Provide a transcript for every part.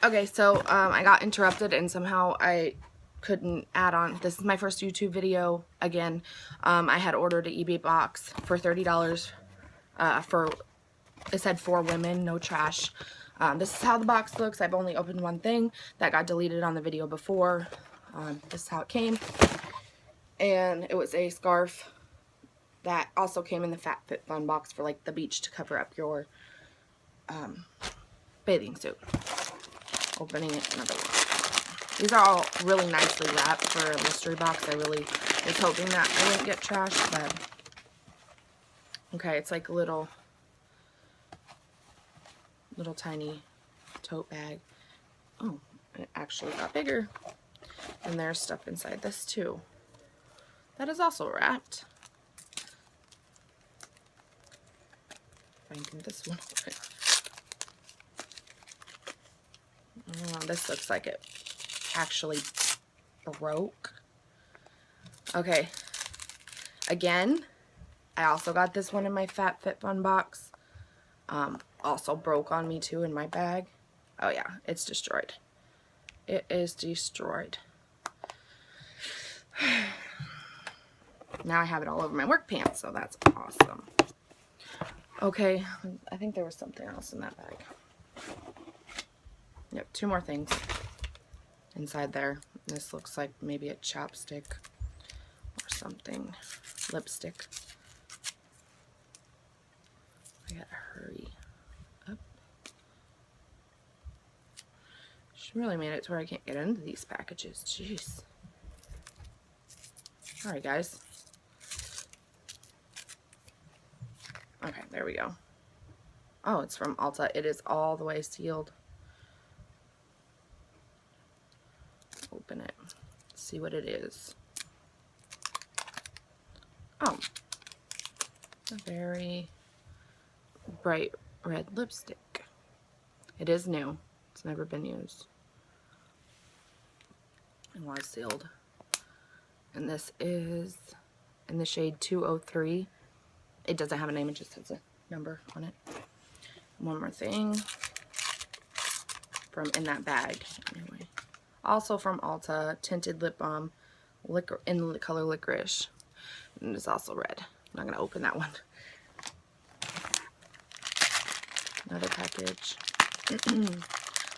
Okay, so I got interrupted and somehow I couldn't add on. This is my first YouTube video again. I had ordered an eBay box for $30 for, it said for women, no trash. This is how the box looks. I've only opened one thing that got deleted on the video before. This is how it came. And it was a scarf that also came in the FabFitFun box for like the beach to cover up your bathing suit. Opening it, another one. These are all really nicely wrapped for a mystery box. I really was hoping that I wouldn't get trashed, but okay, it's like a little tiny tote bag. Oh, it actually got bigger. And there's stuff inside this too. That is also wrapped. If I can get this one open. Oh, this looks like it actually broke. Okay. Again, I also got this one in my FabFitFun box. Also broke on me too in my bag. Oh yeah, it's destroyed. It is destroyed. Now I have it all over my work pants, so that's awesome. Okay, I think there was something else in that bag. Yep, 2 more things inside there. This looks like maybe a chapstick or something. Lipstick. I gotta hurry up. She really made it to where I can't get into these packages. Jeez. Alright, guys. Okay, there we go. Oh, it's from Ulta. It is all the way sealed. Open it. See what it is. Oh. A very bright red lipstick. It is new. It's never been used. It was sealed. And this is in the shade 203. It doesn't have a name, it just has a number on it. One more thing from in that bag. Anyway. Also from Ulta, tinted lip balm in the color licorice. And it's also red. I'm not going to open that one. Another package.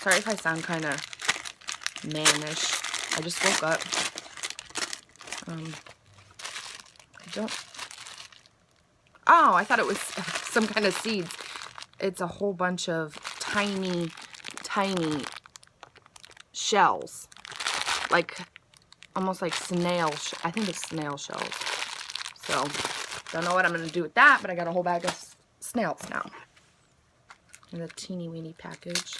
Sorry if I sound kind of mannish. I just woke up. I don't... Oh, I thought it was some kind of seeds. It's a whole bunch of tiny, tiny shells. Like, almost like I think it's snail shells. So, don't know what I'm going to do with that, but I got a whole bag of snails now. In a teeny weeny package.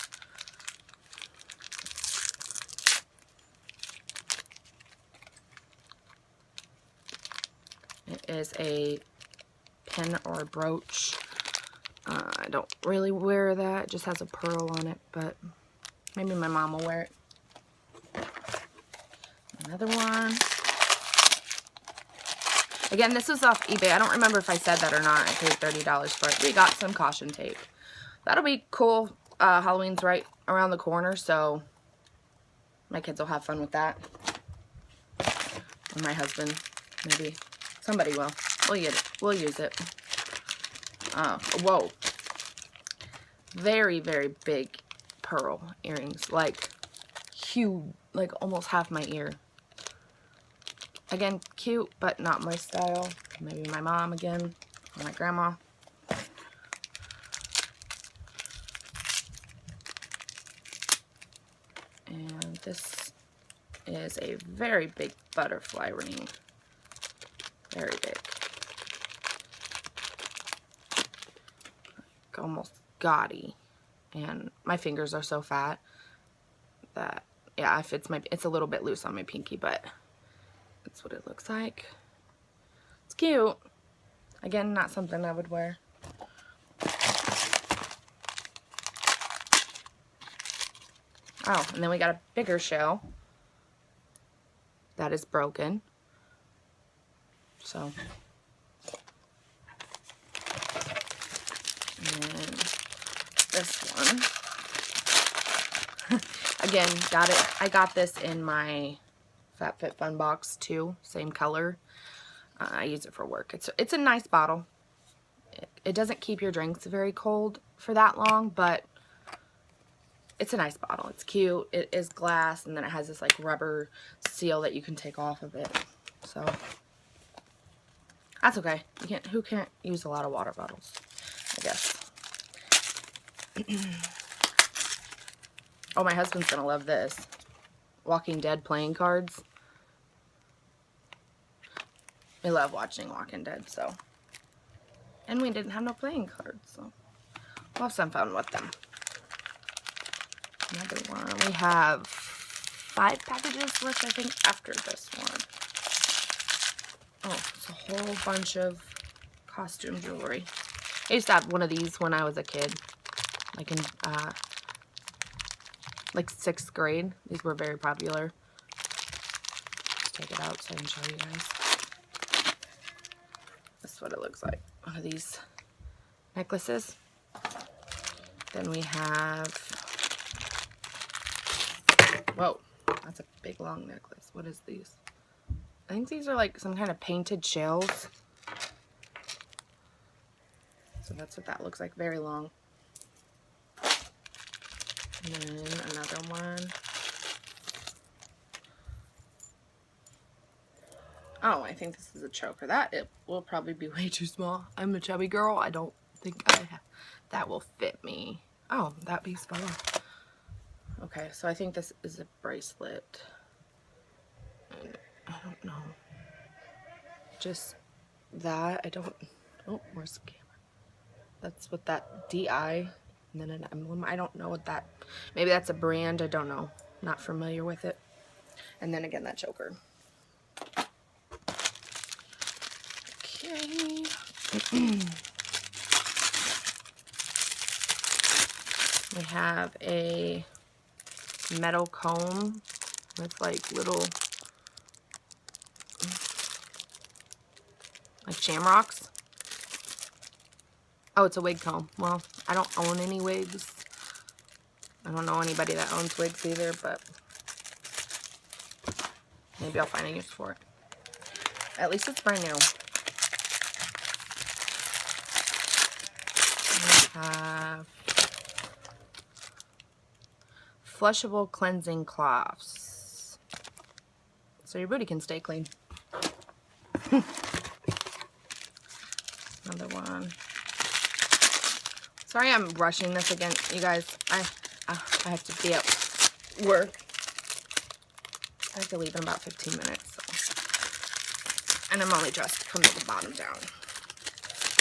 It is a pin or a brooch. I don't really wear that. It just has a pearl on it, but maybe my mom will wear it. Another one. Again, this is off eBay. I don't remember if I said that or not. I paid $30 for it. We got some caution tape. That'll be cool. Halloween's right around the corner, so my kids will have fun with that. Or my husband, maybe. Somebody will. We'll get it. We'll use it. Whoa. Very, very big pearl earrings. Like, huge. Like, almost half my ear. Again, cute, but not my style. Maybe my mom again. Or my grandma. And this is a very big butterfly ring. Very big. Like almost gaudy. And my fingers are so fat that, yeah, it's a little bit loose on my pinky, but that's what it looks like. It's cute. Again, not something I would wear. Oh, and then we got a bigger shell that is broken. So, and this one Again, got it. I got this in my FabFitFun box too. Same color. I use it for work. It's a nice bottle. It doesn't keep your drinks very cold for that long, but it's a nice bottle. It's cute. It is glass, and then it has this like rubber seal that you can take off of it. So that's okay. Who can't use a lot of water bottles, I guess. Oh, my husband's gonna love this. Walking Dead playing cards. We love watching Walking Dead, so. And we didn't have no playing cards, so we'll have some fun with them. Another one. We have 5 packages worth, I think, after this one. Oh, it's a whole bunch of costume jewelry. I used to have one of these when I was a kid, like in like 6th grade. These were very popular. Let's take it out so I can show you guys. This is what it looks like. One of these necklaces. Then we have, whoa, that's a big long necklace. What is these? I think these are like some kind of painted shells. So that's what that looks like, very long. And then another one. Oh, I think this is a choker. It will probably be way too small. I'm a chubby girl. I don't think that will fit me. Oh, that piece fell off. Okay, so I think this is a bracelet. And I don't know. Just that. I don't. Oh, where's the camera? That's what that DI and then an emblem. I don't know what that. Maybe that's a brand. I don't know. Not familiar with it. And then again, that choker. Okay. We have a metal comb with like little like shamrocks. Oh, it's a wig comb. Well, I don't own any wigs. I don't know anybody that owns wigs either, but maybe I'll find a use for it. At least it's brand new. We have flushable cleansing cloths. So your booty can stay clean. Another one. Sorry I'm rushing this again, you guys. I have to be at work. I have to leave in about 15 minutes. So. And I'm only dressed from the bottom down.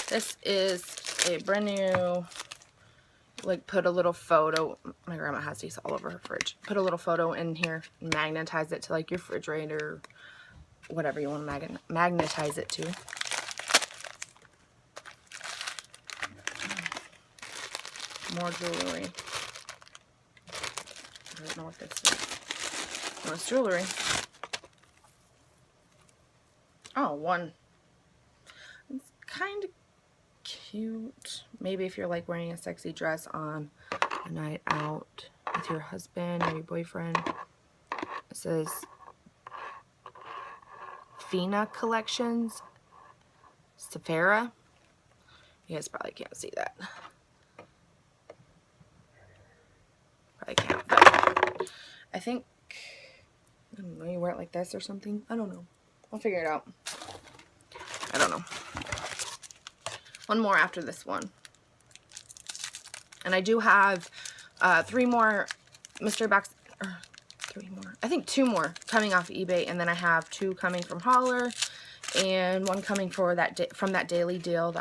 This is a brand new, like, put a little photo. My grandma has these all over her fridge. Put a little photo in here and magnetize it to like your refrigerator, whatever you want to magnetize it to. More jewelry. I don't know what this is. No, it's jewelry. Oh, one. It's kind of cute. Maybe if you're like wearing a sexy dress on a night out with your husband or your boyfriend. It says Fina Collections Sephora. You guys probably can't see that. Probably can't, but I think, I don't know, you wear it like this or something. I don't know. I'll figure it out. I don't know. One more after this one. And I do have 3 more mystery box, or 3 more. I think 2 more coming off eBay, and then I have 2 coming from Holler, and 1 coming for that from that daily deal.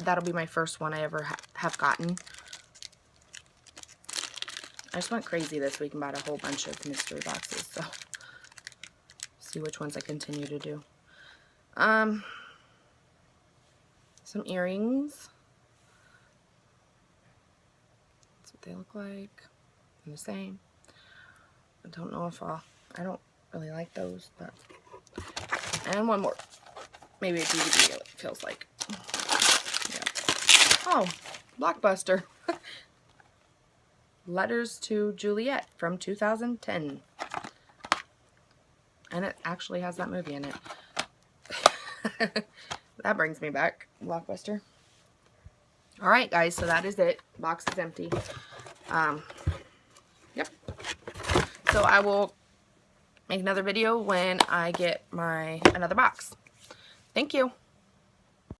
That'll be my first one I ever have gotten. I just went crazy this week and bought a whole bunch of mystery boxes, so see which ones I continue to do. Some earrings. That's what they look like. And the same. I don't know if I don't really like those, but. And 1 more. Maybe a DVD, it feels like. Yeah. Oh, Blockbuster. Letters to Juliet from 2010. And it actually has that movie in it. That brings me back. Blockbuster. Alright guys, so that is it. Box is empty. Yep. So I will make another video when I get another box. Thank you.